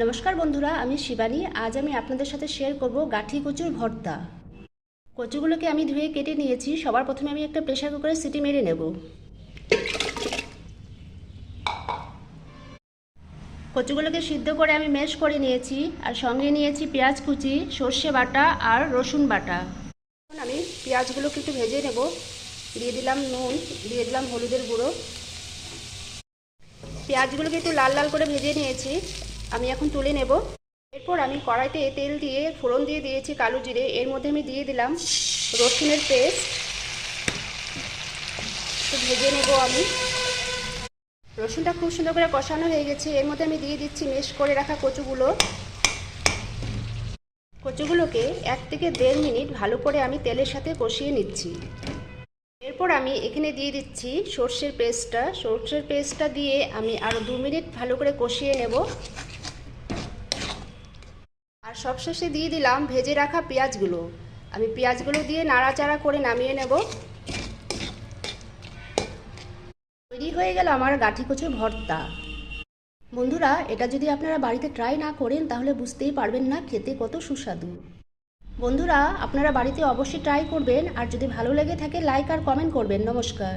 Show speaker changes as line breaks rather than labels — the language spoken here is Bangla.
নমস্কার বন্ধুরা, আমি শিবানী। আজ আমি আপনাদের সাথে শেয়ার করব গাঠি কচুর ভর্তা। কচুগুলোকে আমি ধুয়ে কেটে নিয়েছি। সবার প্রথমে আমি একটা প্রেসার কুকারে সিটি মেরে নেব। কচুগুলোকে সিদ্ধ করে আমি ম্যাশ করে নিয়েছি, আর সঙ্গে নিয়েছি পেঁয়াজ কুচি, সর্ষে বাটা আর রসুন বাটা। এখন আমি পেঁয়াজগুলোকে একটু ভেজে নেব। দিয়ে দিলাম নুন, দিয়ে দিলাম হলুদের গুঁড়ো। পেঁয়াজগুলোকে একটু লাল লাল করে ভেজে নিয়েছি, আমি এখন তুলে নেব। এরপর আমি কড়াইতে তেল দিয়ে ফোড়ন দিয়ে দিয়েছি কালো জিরে। এর মধ্যে আমি দিয়ে দিলাম রসুনের পেস্ট, একটু ভেজে নেব আমি। রসুনটা খুব সুন্দর করে কষানো হয়ে গেছে। এর মধ্যে আমি দিয়ে দিচ্ছি ম্যাশ করে রাখা কচুগুলোকে 1 থেকে 1.5 মিনিট ভালো করে আমি তেলের সাথে কষিয়ে নিচ্ছি। এরপর আমি এখানে দিয়ে দিচ্ছি সর্ষের পেস্টটা দিয়ে আমি আরও 2 মিনিট ভালো করে কষিয়ে নেব। আর সবশেষে দিয়ে দিলাম ভেজে রাখা পেঁয়াজগুলো। আমি পেঁয়াজগুলো দিয়ে নাড়াচাড়া করে নামিয়ে নেব। তৈরি হয়ে গেল আমার গাঠি কচুর ভর্তা। বন্ধুরা, এটা যদি আপনারা বাড়িতে ট্রাই না করেন তাহলে বুঝতেই পারবেন না খেতে কত সুস্বাদু। বন্ধুরা, আপনারা বাড়িতে অবশ্যই ট্রাই করবেন, আর যদি ভালো লেগে থাকে লাইক আর কমেন্ট করবেন। নমস্কার।